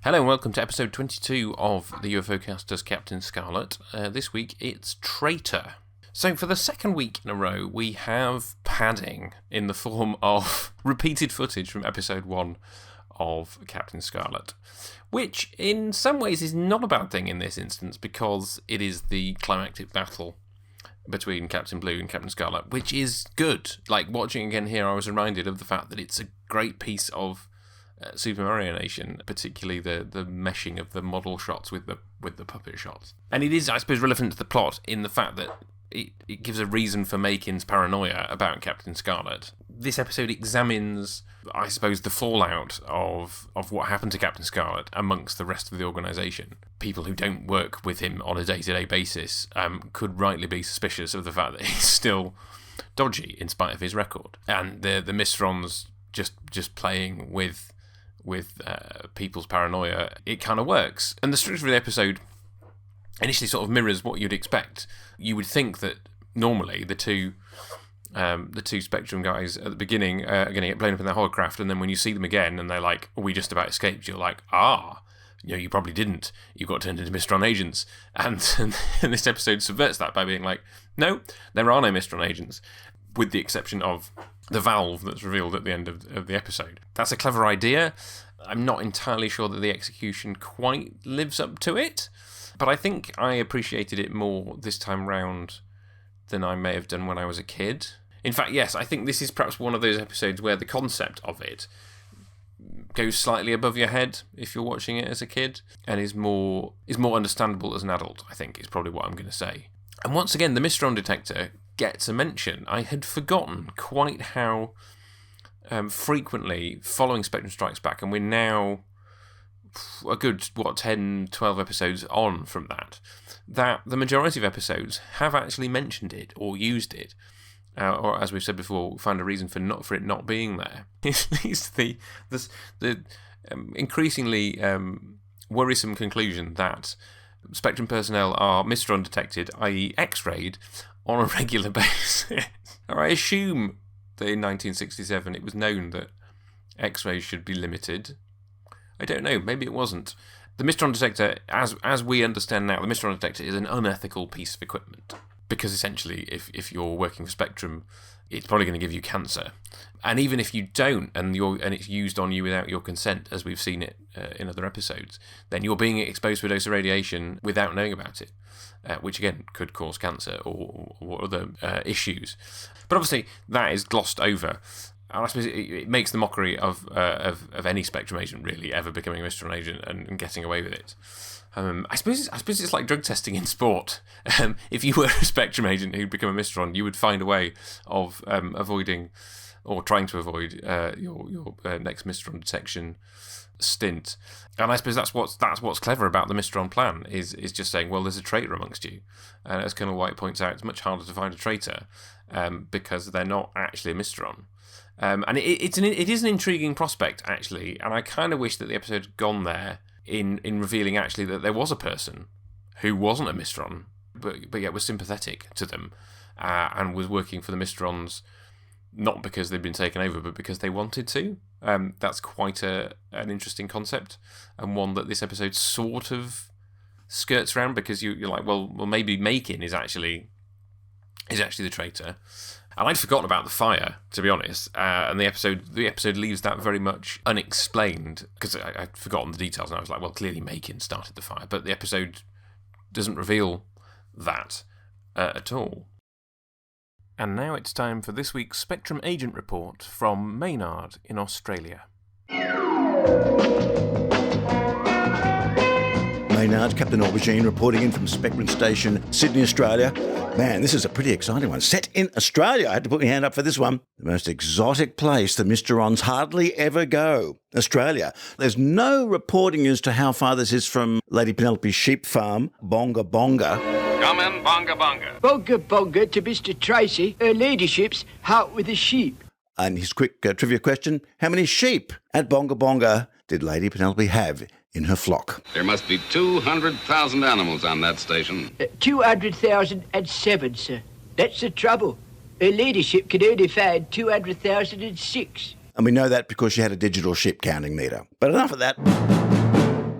Hello and welcome to episode 22 of the UFOcast as Captain Scarlet. This week it's Traitor. So for the second week in a row we have padding in the form of repeated footage from episode 1 of Captain Scarlet, which in some ways is not a bad thing in this instance because it is the climactic battle between Captain Blue and Captain Scarlet, which is good. Like, watching again here, I was reminded of the fact that it's a great piece of Super Mario Nation, particularly the meshing of the model shots with the puppet shots. And it is, I suppose, relevant to the plot in the fact that it gives a reason for Makin's paranoia about Captain Scarlet. This episode examines, I suppose, the fallout of what happened to Captain Scarlet amongst the rest of the organisation. People who don't work with him on a day-to-day basis could rightly be suspicious of the fact that he's still dodgy in spite of his record. And the Mysterons just playing with people's paranoia, it kind of works. And the structure of the episode initially sort of mirrors what you'd expect. You would think that normally the two Spectrum guys at the beginning are going to get blown up in their hovercraft, and then when you see them again and they're like, "Oh, we just about escaped," you're like, you probably didn't. You got turned into Mysteron agents. And this episode subverts that by being like, no, there are no Mysteron agents, with the exception of the valve that's revealed at the end of the episode. That's a clever idea. I'm not entirely sure that the execution quite lives up to it, but I think I appreciated it more this time round than I may have done when I was a kid. In fact, yes, I think this is perhaps one of those episodes where the concept of it goes slightly above your head if you're watching it as a kid, and is more understandable as an adult, I think, is probably what I'm going to say. And once again, the Mysteron detector gets a mention. I had forgotten quite how frequently, following Spectrum Strikes Back, and we're now a good, 10, 12 episodes on from that the majority of episodes have actually mentioned it or used it, or as we've said before, found a reason for it not being there. It leads to the increasingly worrisome conclusion that Spectrum personnel are Mysteron detected, i.e. X-rayed, on a regular basis. Or I assume that in 1967 it was known that X-rays should be limited. I don't know, maybe it wasn't. The Mysteron detector, as we understand now, the Mysteron detector is an unethical piece of equipment. Because essentially, if you're working for Spectrum, it's probably going to give you cancer. And even if you don't, and it's used on you without your consent, as we've seen it in other episodes, then you're being exposed to a dose of radiation without knowing about it, which again could cause cancer or other issues. But obviously, that is glossed over. And I suppose it makes the mockery of any Spectrum agent really ever becoming a Mysteron agent and getting away with it. I suppose it's like drug testing in sport. If you were a Spectrum agent who'd become a Mysteron, you would find a way of avoiding or trying to avoid your next Mysteron detection stint. And I suppose that's what's clever about the Mysteron plan is just saying, well, there's a traitor amongst you. And as Colonel White points out, it's much harder to find a traitor because they're not actually a Mysteron. And it is an intriguing prospect, actually, and I kind of wish that the episode had gone there in revealing, actually, that there was a person who wasn't a Mysteron, but yet was sympathetic to them, and was working for the Mysterons, not because they'd been taken over, but because they wanted to. That's quite an interesting concept, and one that this episode sort of skirts around, because you're like, well, maybe Makin is actually the traitor. And I'd forgotten about the fire, to be honest, and the episode leaves that very much unexplained, because I'd forgotten the details, and I was like, well, clearly Makin started the fire, but the episode doesn't reveal that at all. And now it's time for this week's Spectrum Agent Report from Maynard in Australia. Maynard, Captain Aubergine, reporting in from Spectrum Station, Sydney, Australia. Man, this is a pretty exciting one. Set in Australia. I had to put my hand up for this one. The most exotic place the Mysterons hardly ever go. Australia. There's no reporting as to how far this is from Lady Penelope's sheep farm, Bonga Bonga. Come in, Bonga Bonga. Bonga Bonga to Mr. Tracy, her ladyship's out with the sheep. And his quick trivia question, how many sheep at Bonga Bonga did Lady Penelope have in her flock? There must be 200,000 animals on that station. 200,007, sir. That's the trouble. Her ladyship could only find 200,006. And we know that because she had a digital ship counting meter. But enough of that.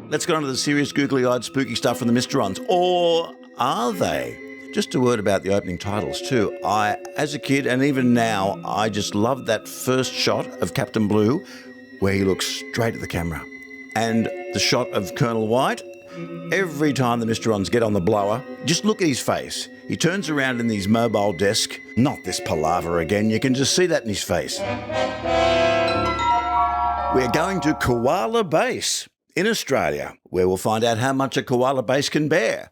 let's get on to the serious, googly-eyed, spooky stuff from the Mysterons. Or are they? Just a word about the opening titles too. As a kid and even now, I just loved that first shot of Captain Blue where he looks straight at the camera. And the shot of Colonel White, every time the Mysterons get on the blower, just look at his face. He turns around in his mobile desk. Not this palaver again, you can just see that in his face. We're going to Koala Base in Australia, where we'll find out how much a koala base can bear.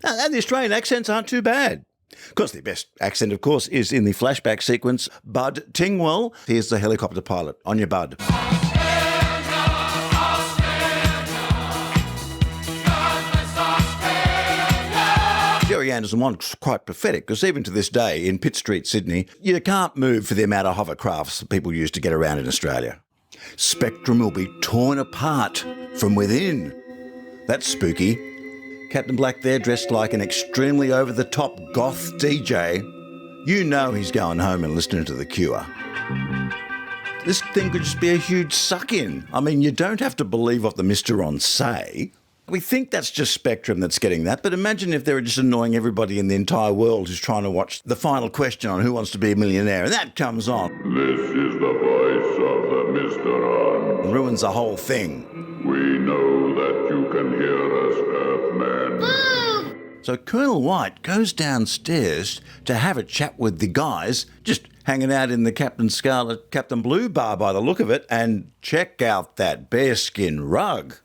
And the Australian accents aren't too bad. Of course, the best accent, of course, is in the flashback sequence. Bud Tingwell, here's the helicopter pilot. On your Bud. Jerry Anderson was quite prophetic, because even to this day in Pitt Street, Sydney, you can't move for the amount of hovercrafts that people use to get around in Australia. Spectrum will be torn apart from within. That's spooky. Captain Black there, dressed like an extremely over-the-top goth DJ. You know he's going home and listening to The Cure. This thing could just be a huge suck-in. I mean, you don't have to believe what the Mysterons say. We think that's just Spectrum that's getting that, but imagine if they were just annoying everybody in the entire world who's trying to watch the final question on Who Wants to Be a Millionaire, and that comes on. This is the voice of the Mysteron. And ruins the whole thing. We know that you can hear us, Earthmen. So Colonel White goes downstairs to have a chat with the guys, just hanging out in the Captain Scarlet, Captain Blue bar by the look of it, and check out that bearskin rug.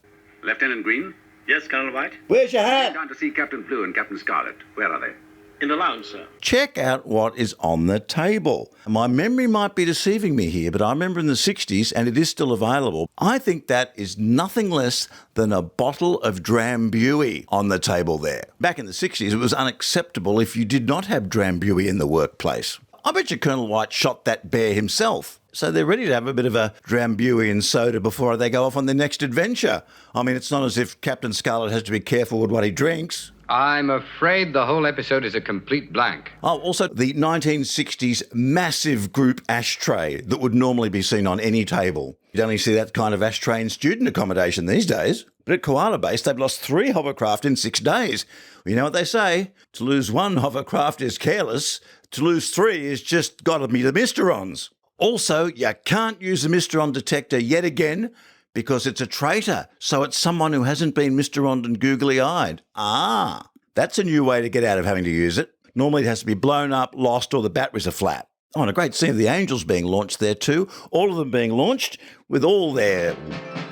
Lieutenant Green? Yes, Colonel White? Where's your hat? I'm down to see Captain Blue and Captain Scarlet. Where are they? In the lounge, sir. Check out what is on the table. My memory might be deceiving me here, but I remember in the 60s, and it is still available, I think that is nothing less than a bottle of Drambuie on the table there. Back in the 60s, it was unacceptable if you did not have Drambuie in the workplace. I bet you Colonel White shot that bear himself. So they're ready to have a bit of a Drambuie and soda before they go off on their next adventure. I mean, it's not as if Captain Scarlet has to be careful with what he drinks. I'm afraid the whole episode is a complete blank. Oh, also the 1960s massive group ashtray that would normally be seen on any table. You'd only see that kind of ashtray in student accommodation these days. But at Koala Base, they've lost 3 hovercraft in 6 days. Well, you know what they say? To lose 1 hovercraft is careless. To lose 3 is just got to be the Mysterons. Also, you can't use a Mysteron detector yet again because it's a traitor. So it's someone who hasn't been Mysteroned and googly-eyed. Ah, that's a new way to get out of having to use it. Normally it has to be blown up, lost, or the batteries are flat. Oh, and a great scene of the Angels being launched there too. All of them being launched with all their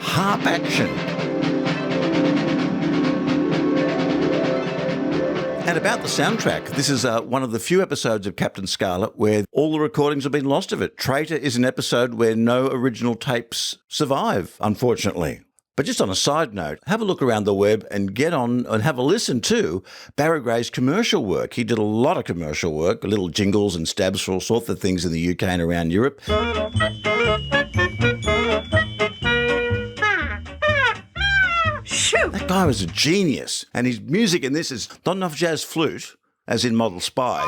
harp action. And about the soundtrack, this is one of the few episodes of Captain Scarlet where all the recordings have been lost of it. Traitor is an episode where no original tapes survive, unfortunately. But just on a side note, have a look around the web and get on and have a listen to Barry Gray's commercial work. He did a lot of commercial work, little jingles and stabs for all sorts of things in the UK and around Europe. That guy was a genius, and his music in this is not enough jazz flute, as in Model Spy,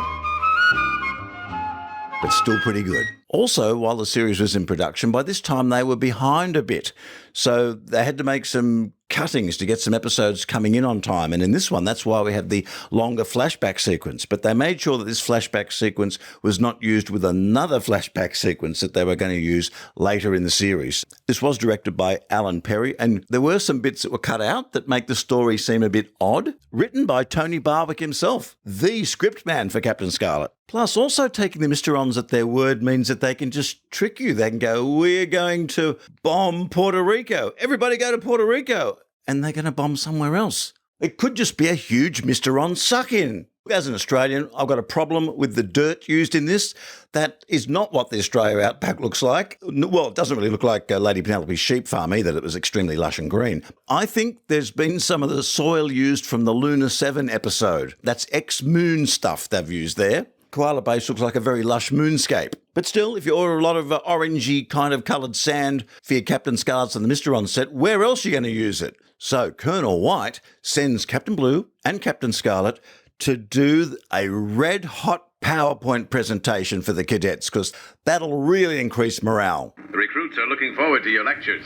but still pretty good. Also, while the series was in production, by this time they were behind a bit, so they had to make some cuttings to get some episodes coming in on time. And in this one, that's why we have the longer flashback sequence. But they made sure that this flashback sequence was not used with another flashback sequence that they were going to use later in the series. This was directed by Alan Perry, and there were some bits that were cut out that make the story seem a bit odd. Written by Tony Barwick himself, the script man for Captain Scarlet. Plus, also taking the Mysterons at their word means that they can just trick you. They can go, we're going to bomb Puerto Rico. Everybody go to Puerto Rico. And they're going to bomb somewhere else. It could just be a huge Mysteron suck-in. As an Australian, I've got a problem with the dirt used in this. That is not what the Australia Outback looks like. Well, it doesn't really look like Lady Penelope's sheep farm either. It was extremely lush and green. I think there's been some of the soil used from the Luna 7 episode. That's ex-moon stuff they've used there. Koala Base looks like a very lush moonscape. But still, if you order a lot of orangey kind of coloured sand for your Captain Scarlets and the Mysteron set, where else are you going to use it? So Colonel White sends Captain Blue and Captain Scarlet to do a red-hot PowerPoint presentation for the cadets, because that'll really increase morale. The recruits are looking forward to your lectures.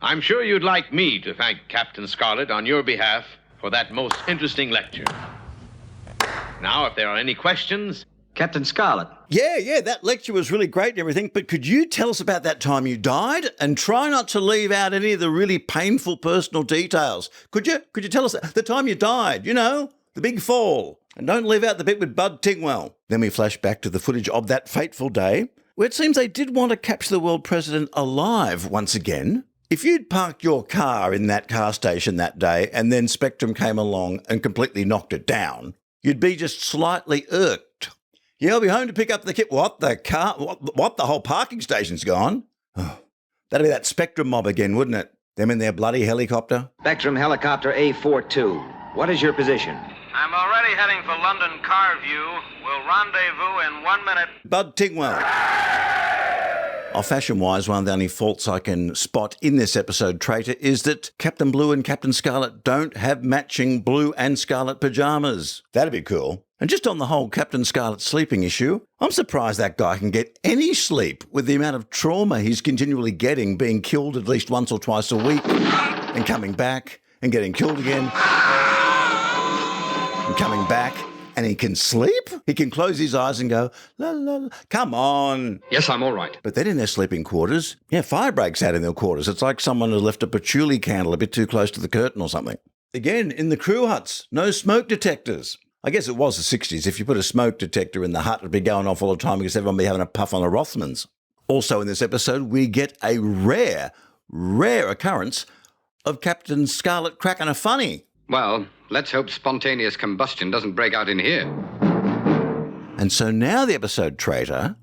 I'm sure you'd like me to thank Captain Scarlet on your behalf for that most interesting lecture. Now, if there are any questions... Captain Scarlet. Yeah, that lecture was really great and everything, but could you tell us about that time you died? And try not to leave out any of the really painful personal details. Could you tell us the time you died, you know, the big fall? And don't leave out the bit with Bud Tingwell. Then we flash back to the footage of that fateful day, where it seems they did want to capture the world president alive once again. If you'd parked your car in that car station that day and then Spectrum came along and completely knocked it down, you'd be just slightly irked. Yeah, I'll be home to pick up the kit. What, the car? What, the whole parking station's gone? Oh, that'd be that Spectrum mob again, wouldn't it? Them in their bloody helicopter. Spectrum helicopter A42. What is your position? I'm already heading for London Carview. We'll rendezvous in 1 minute. Bud Tingwell. Fashion-wise, one of the only faults I can spot in this episode, Traitor, is that Captain Blue and Captain Scarlet don't have matching blue and scarlet pyjamas. That'd be cool. And just on the whole Captain Scarlet sleeping issue, I'm surprised that guy can get any sleep with the amount of trauma he's continually getting, being killed at least once or twice a week, and coming back, and getting killed again, and coming back. And he can sleep? He can close his eyes and go, la, la, la. Come on. Yes, I'm all right. But then in their sleeping quarters, fire breaks out in their quarters. It's like someone has left a patchouli candle a bit too close to the curtain or something. Again, in the crew huts, no smoke detectors. I guess it was the 60s. If you put a smoke detector in the hut, it'd be going off all the time because everyone would be having a puff on the Rothmans. Also in this episode, we get a rare occurrence of Captain Scarlet cracking a funny. Well, let's hope spontaneous combustion doesn't break out in here. And so now the episode Traitor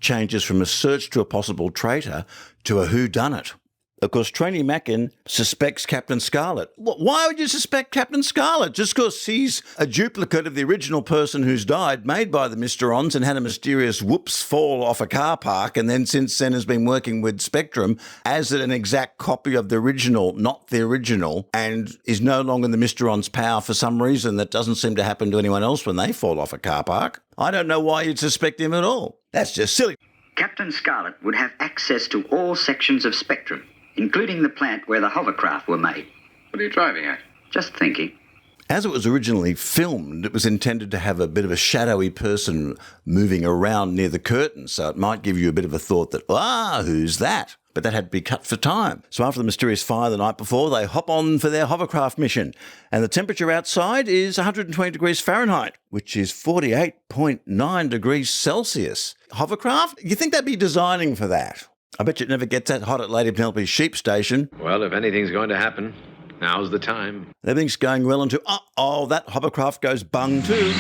changes from a search to a possible traitor to a whodunit. Of course, Trainee Mackin suspects Captain Scarlet. Why would you suspect Captain Scarlet? Just because he's a duplicate of the original person who's died, made by the Mr. Ons and had a mysterious whoops fall off a car park, and then since then has been working with Spectrum as an exact copy of the original, not the original, and is no longer in the Mr. Ons power for some reason that doesn't seem to happen to anyone else when they fall off a car park. I don't know why you'd suspect him at all. That's just silly. Captain Scarlet would have access to all sections of Spectrum, including the plant where the hovercraft were made. What are you driving at? Just thinking. As it was originally filmed, it was intended to have a bit of a shadowy person moving around near the curtain, so it might give you a bit of a thought that, who's that? But that had to be cut for time. So after the mysterious fire the night before, they hop on for their hovercraft mission. And the temperature outside is 120 degrees Fahrenheit, which is 48.9 degrees Celsius. Hovercraft? You think they'd be designing for that? I bet you it never gets that hot at Lady Penelope's sheep station. Well, if anything's going to happen, now's the time. Everything's going well until, that hovercraft goes bung too.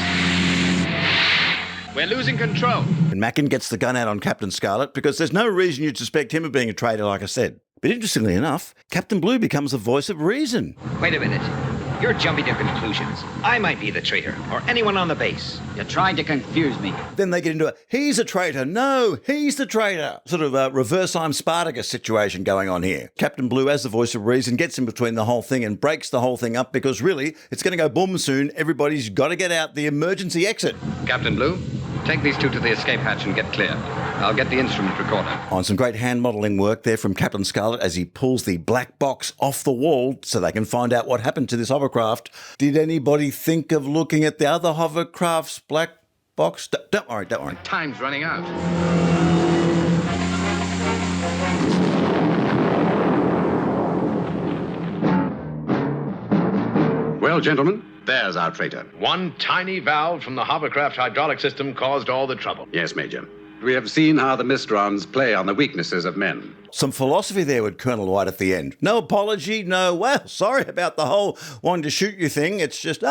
We're losing control. And Mackin gets the gun out on Captain Scarlet because there's no reason you'd suspect him of being a traitor, like I said. But interestingly enough, Captain Blue becomes the voice of reason. Wait a minute. You're jumping to conclusions. I might be the traitor, or anyone on the base. You're trying to confuse me. Then they get into a, he's a traitor. No, he's the traitor. Sort of a reverse I'm Spartacus situation going on here. Captain Blue, as the voice of reason, gets in between the whole thing and breaks the whole thing up because really, it's going to go boom soon. Everybody's got to get out the emergency exit. Captain Blue, take these two to the escape hatch and get clear. I'll get the instrument recorder. On some great hand modelling work there from Captain Scarlet as he pulls the black box off the wall so they can find out what happened to this hovercraft. Did anybody think of looking at the other hovercraft's black box? Don't worry. Time's running out. Well, gentlemen, there's our traitor. One tiny valve from the hovercraft hydraulic system caused all the trouble. Yes, Major. We have seen how the Mysterons play on the weaknesses of men. Some philosophy there with Colonel White at the end. No apology, sorry about the whole wanting to shoot you thing. It's just, the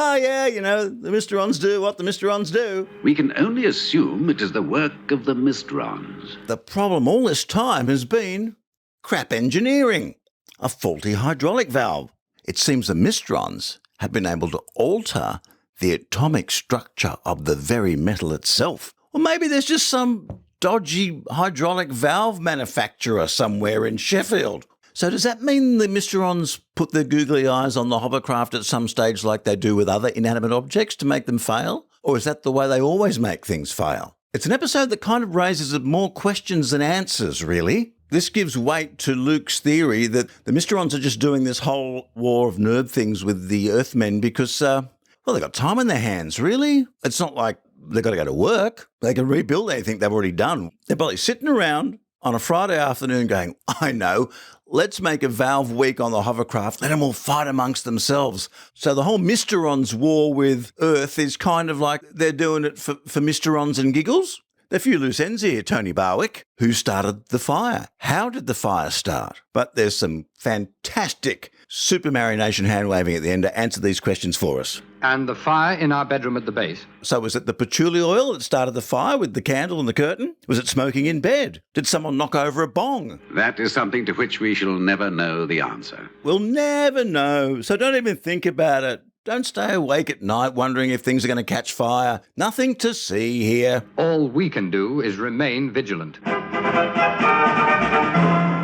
Mysterons do what the Mysterons do. We can only assume it is the work of the Mysterons. The problem all this time has been crap engineering. A faulty hydraulic valve. It seems the Mysterons have been able to alter the atomic structure of the very metal itself. Or maybe there's just some dodgy hydraulic valve manufacturer somewhere in Sheffield. So does that mean the Mysterons put their googly eyes on the hovercraft at some stage like they do with other inanimate objects to make them fail? Or is that the way they always make things fail? It's an episode that kind of raises more questions than answers, really. This gives weight to Luke's theory that the Mysterons are just doing this whole war of nerd things with the Earthmen because, well, they've got time on their hands, really. It's not like they've got to go to work. They can rebuild anything they've already done. They're probably sitting around on a Friday afternoon going, I know, let's make a Valve week on the hovercraft, let them all fight amongst themselves. So the whole Mysterons war with Earth is kind of like they're doing it for Mysterons and giggles. There are a few loose ends here, Tony Barwick. Who started the fire? How did the fire start? But there's some fantastic Super Mario Nation hand-waving at the end to answer these questions for us. And the fire in our bedroom at the base? So was it the patchouli oil that started the fire with the candle and the curtain? Was it smoking in bed? Did someone knock over a bong? That is something to which we shall never know the answer. We'll never know, so don't even think about it. Don't stay awake at night wondering if things are going to catch fire. Nothing to see here. All we can do is remain vigilant. But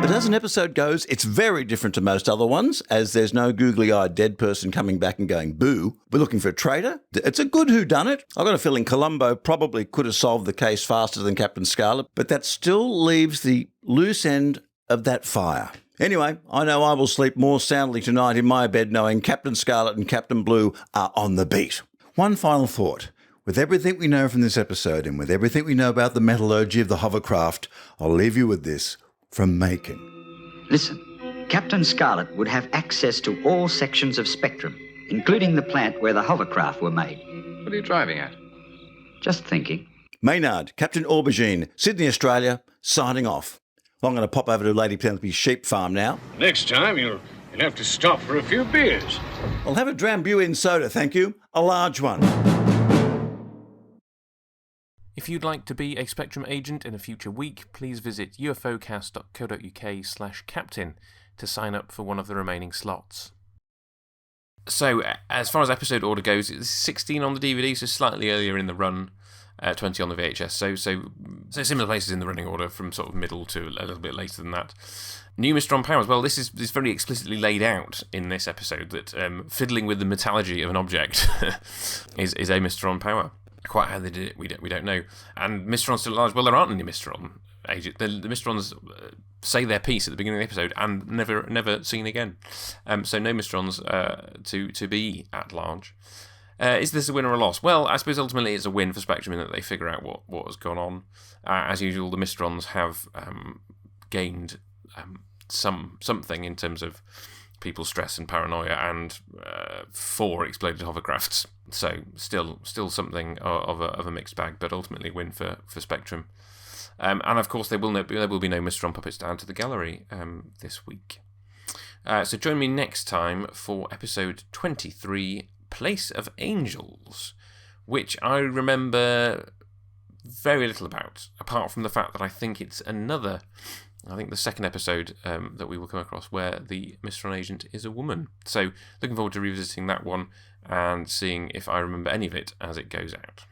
as an episode goes, it's very different to most other ones, as there's no googly-eyed dead person coming back and going, boo. We're looking for a traitor. It's a good whodunit. I've got a feeling Columbo probably could have solved the case faster than Captain Scarlet, but that still leaves the loose end of that fire. Anyway, I know I will sleep more soundly tonight in my bed knowing Captain Scarlet and Captain Blue are on the beat. One final thought. With everything we know from this episode and with everything we know about the metallurgy of the hovercraft, I'll leave you with this from Macon. Listen, Captain Scarlet would have access to all sections of Spectrum, including the plant where the hovercraft were made. What are you driving at? Just thinking. Maynard, Captain Aubergine, Sydney, Australia, signing off. Well, I'm going to pop over to Lady Penelope's sheep farm now. Next time, you'll have to stop for a few beers. I'll have a Drambuie soda, thank you. A large one. If you'd like to be a Spectrum agent in a future week, please visit ufocast.co.uk/captain to sign up for one of the remaining slots. So, as far as episode order goes, it's 16 on the DVD, so slightly earlier in the run. 20 on the VHS, so similar places in the running order from sort of middle to a little bit later than that. New Mystron powers. Well, this is very explicitly laid out in this episode that fiddling with the metallurgy of an object is a Mystron power. Quite how they did it, we don't know. And Mysterons still large. Well, there aren't any Mystron agents. The Mysterons say their piece at the beginning of the episode and never seen again. So no Mysterons to be at large. Is this a win or a loss? Well, I suppose ultimately it's a win for Spectrum in that they figure out what has gone on. As usual, the Mysterons have gained something in terms of people's stress and paranoia, and 4 exploded hovercrafts. So still something of a mixed bag, but ultimately a win for Spectrum. And of course, there will be no Mystron puppets down to the gallery this week. So join me next time for episode 23. Place of Angels, which I remember very little about, apart from the fact that I think it's the second episode that we will come across where the Mystron agent is a woman. So looking forward to revisiting that one and seeing if I remember any of it as it goes out.